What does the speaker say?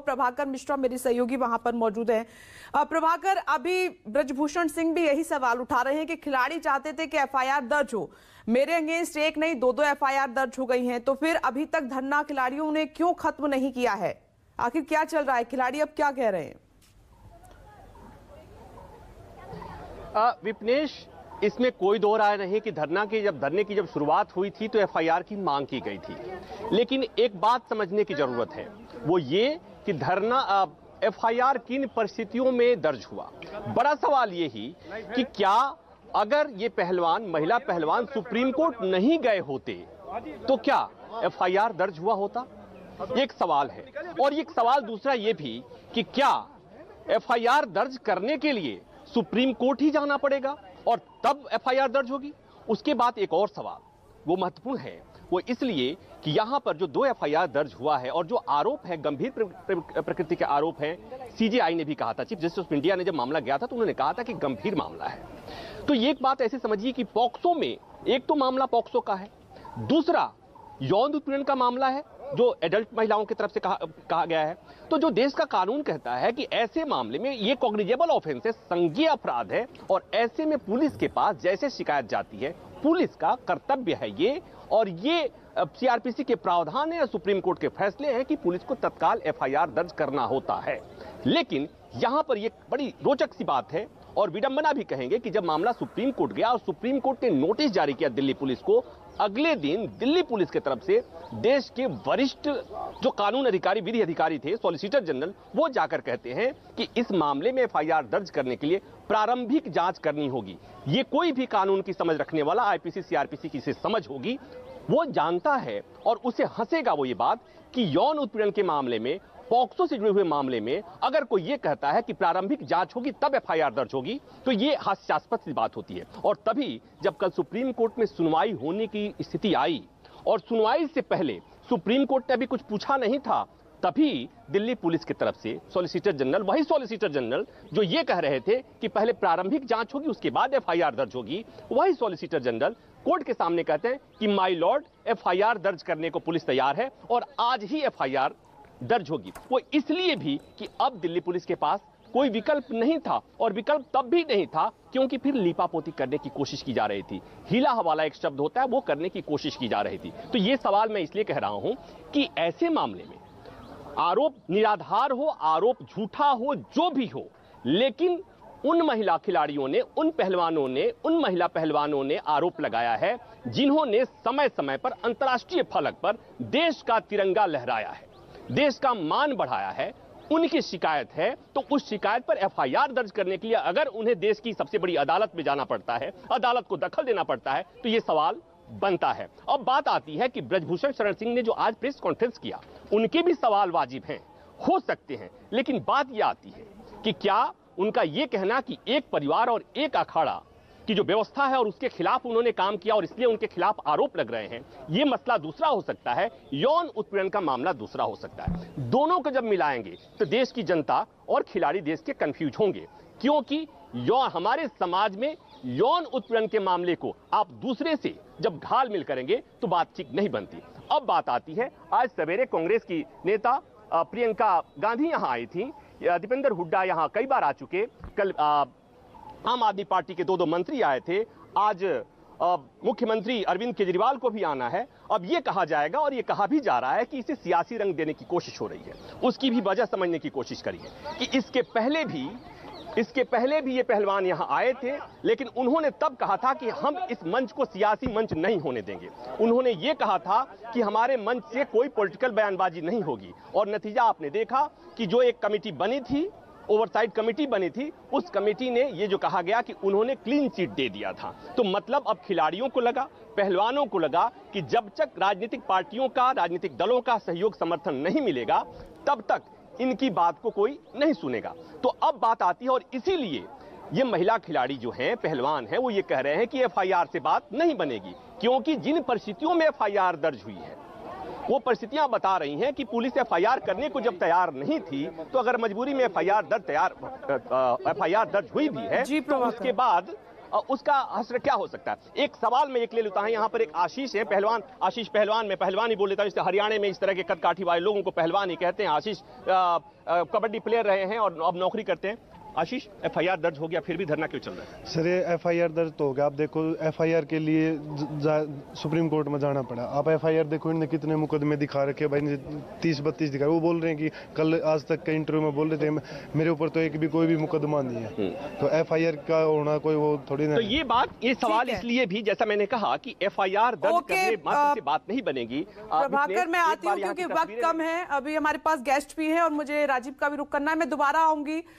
प्रभाकर मिश्रा मेरी सहयोगी वहां पर मौजूद है। प्रभाकर, अभी ब्रजभूषण सिंह भी यही सवाल उठा रहे हैं कि खिलाड़ी चाहते थे कि एफआईआर दर्ज हो। मेरे अगेंस्ट एक नहीं दो एफआईआर दर्ज हो गई हैं, तो फिर अभी तक धरना खिलाड़ियों ने क्यों खत्म नहीं किया है? आखिर क्या चल रहा है? खिलाड़ी अब क्या कह रहे हैं? विपनेश, इसमें कोई दो राय नहीं कि धरने की जब शुरुआत हुई थी तो एफआईआर की मांग की गई थी, लेकिन एक बात समझने की जरूरत है, वो ये कि एफआईआर किन परिस्थितियों में दर्ज हुआ। बड़ा सवाल ये ही कि क्या अगर ये महिला पहलवान सुप्रीम कोर्ट नहीं गए होते तो क्या एफआईआर दर्ज हुआ होता, एक सवाल है। और एक सवाल दूसरा ये भी कि क्या एफआईआर दर्ज करने के लिए सुप्रीम कोर्ट ही जाना पड़ेगा और तब एफआईआर दर्ज होगी। उसके बाद एक और सवाल, वो महत्वपूर्ण है, वो इसलिए कि यहां पर जो 2 एफआईआर दर्ज हुआ है और जो आरोप है गंभीर प्रकृति के आरोप हैं, सीजेआई ने भी कहा था, चीफ जस्टिस ऑफ इंडिया ने जब मामला गया था तो उन्होंने कहा था कि गंभीर मामला है। तो ये एक बात ऐसे समझिए कि पॉक्सो में एक तो मामला पॉक्सो का है, दूसरा यौन उत्पीड़न का मामला है जो एडल्ट महिलाओं की तरफ से कहा गया है। तो जो देश का कानून कहता है कि ऐसे मामले में ये कॉग्निजेबल ऑफेंस है, संज्ञेय अपराध है, और ऐसे में पुलिस के पास जैसे शिकायत जाती है, पुलिस का कर्तव्य है ये, और ये सीआरपीसी के प्रावधान है, सुप्रीम कोर्ट के फैसले हैं कि पुलिस को तत्काल एफआईआर दर्ज करना होता है। लेकिन यहां पर ये बड़ी रोचक सी बात है और विडंबना भी कहेंगे कि जब मामला सुप्रीम कोर्ट गया और सुप्रीम कोर्ट ने नोटिस जारी किया दिल्ली पुलिस को, अगले दिन दिल्ली पुलिस की तरफ से देश के वरिष्ठ जो कानून अधिकारी, विधि अधिकारी थे, सॉलिसिटर जनरल, वो जाकर कहते हैं कि इस मामले में एफआईआर दर्ज करने के लिए प्रारंभिक जांच करनी होगी। ये कोई भी कानून की समझ रखने वाला, आईपीसी सीआरपीसी की समझ होगी, वो जानता है और उसे हंसेगा वो ये बात कि यौन उत्पीड़न के मामले में, पॉक्सो से जुड़े हुए मामले में अगर कोई ये कहता है कि प्रारंभिक जांच होगी तब एफआईआर दर्ज होगी, तो ये हास्यास्पद सी बात होती है। और तभी जब कल सुप्रीम कोर्ट में सुनवाई होने की स्थिति आई और सुनवाई से पहले सुप्रीम कोर्ट ने अभी कुछ पूछा नहीं था, तभी दिल्ली पुलिस की तरफ से सॉलिसिटर जनरल, वही सॉलिसिटर जनरल जो ये कह रहे थे कि पहले प्रारंभिक जांच होगी उसके बाद एफआईआर दर्ज होगी, वही सॉलिसिटर जनरल कोर्ट के सामने कहते हैं कि माय लॉर्ड, एफआईआर दर्ज करने को पुलिस तैयार है और आज ही एफआईआर दर्ज होगी। वो इसलिए भी कि अब दिल्ली पुलिस के पास कोई विकल्प नहीं था, और विकल्प तब भी नहीं था क्योंकि फिर लीपापोती करने की कोशिश की जा रही थी। हीला हवाला एक शब्द होता है, वो करने की कोशिश की जा रही थी। तो ये सवाल मैं इसलिए कह रहा हूं कि ऐसे मामले में आरोप निराधार हो, आरोप झूठा हो, जो भी हो, लेकिन उन महिला खिलाड़ियों ने, उन पहलवानों ने, उन महिला पहलवानों ने आरोप लगाया है जिन्होंने समय समय पर अंतर्राष्ट्रीय फलक पर देश का तिरंगा लहराया है, देश का मान बढ़ाया है, उनकी शिकायत है। तो उस शिकायत पर एफआईआर दर्ज करने के लिए अगर उन्हें देश की सबसे बड़ी अदालत में जाना पड़ता है, अदालत को दखल देना पड़ता है, तो यह सवाल बनता है। अब बात आती है कि ब्रजभूषण शरण सिंह ने जो आज प्रेस कॉन्फ्रेंस किया, उनके भी सवाल वाजिब हैं, हो सकते हैं, लेकिन बात यह आती है कि क्या उनका यह कहना कि एक परिवार और एक अखाड़ा की जो व्यवस्था है और उसके खिलाफ उन्होंने काम किया और इसलिए उनके खिलाफ आरोप लग रहे हैं, यह मसला दूसरा हो सकता है, यौन उत्पीड़न का मामला दूसरा हो सकता है। दोनों को जब मिलाएंगे तो देश की जनता और खिलाड़ी देश के कंफ्यूज होंगे, क्योंकि हमारे समाज में यौन उत्पीड़न के मामले को आप दूसरे से जब घालमेल करेंगे तो बात ठीक नहीं बनती। अब बात आती है, आज सवेरे कांग्रेस की नेता प्रियंका गांधी यहां आई थी, दीपेंद्र हुड्डा यहां कई बार आ चुके, कल आम आदमी पार्टी के 2 मंत्री आए थे, आज मुख्यमंत्री अरविंद केजरीवाल को भी आना है। अब यह कहा जाएगा और यह कहा भी जा रहा है कि इसे सियासी रंग देने की कोशिश हो रही है। उसकी भी वजह समझने की कोशिश करिए कि इसके पहले भी ये पहलवान यहां आए थे, लेकिन उन्होंने तब कहा था कि हम इस मंच को सियासी मंच नहीं होने देंगे। उन्होंने ये कहा था कि हमारे मंच से कोई पॉलिटिकल बयानबाजी नहीं होगी, और नतीजा आपने देखा कि जो एक कमेटी बनी थी, ओवरसाइट कमेटी बनी थी, उस कमेटी ने ये जो कहा गया कि उन्होंने क्लीन चिट दे दिया था। तो मतलब अब खिलाड़ियों को लगा, पहलवानों को लगा कि जब तक राजनीतिक पार्टियों का, राजनीतिक दलों का सहयोग समर्थन नहीं मिलेगा, तब तक इनकी बात को कोई नहीं सुनेगा। तो अब बात आती है, और इसीलिए ये महिला खिलाड़ी जो हैं, पहलवान हैं, वो ये कह रहे हैं कि एफआईआर से बात नहीं बनेगी, क्योंकि जिन परिस्थितियों में एफआईआर दर्ज हुई है वो परिस्थितियां बता रही हैं कि पुलिस एफआईआर करने को जब तैयार नहीं थी, तो अगर मजबूरी में एफआईआर दर्ज हुई भी है तो उसके बाद उसका असर क्या हो सकता है। एक सवाल मैं एक ले लेता हूं, यहाँ पर एक आशीष है, पहलवान, आशीष पहलवान, मैं पहलवान ही बोल लेता हूं, इससे हरियाणा में इस तरह के कद काठी वाले लोगों को पहलवान ही कहते हैं। आशीष कबड्डी प्लेयर रहे हैं और अब नौकरी करते हैं। आशीष, एफआईआर दर्ज हो गया, फिर भी धरना क्यों चल रहा है? सर, ये एफआईआर दर्ज तो हो गया। आप देखो, एफआईआर के लिए सुप्रीम कोर्ट में जाना पड़ा। आप एफआईआर देखो, इन्होंने कितने मुकदमे दिखा रखे भाई, 30-32 दिखा। वो बोल रहे हैं कि कल आज तक के इंटरव्यू में बोल रहे थे मेरे ऊपर तो एक भी कोई भी मुकदमा नहीं है। तो एफआईआर का होना कोई वो थोड़ी ना। तो ये बात, ये सवाल इसलिए भी, जैसा मैंने कहा कि एफआईआर दर्ज करने मात्र से बात नहीं बनेगी। प्रभाकर, मैं आती हूँ क्योंकि वक्त कम है, अभी हमारे पास गेस्ट भी है और मुझे राजीव का भी रुख करना है। मैं दोबारा आऊंगी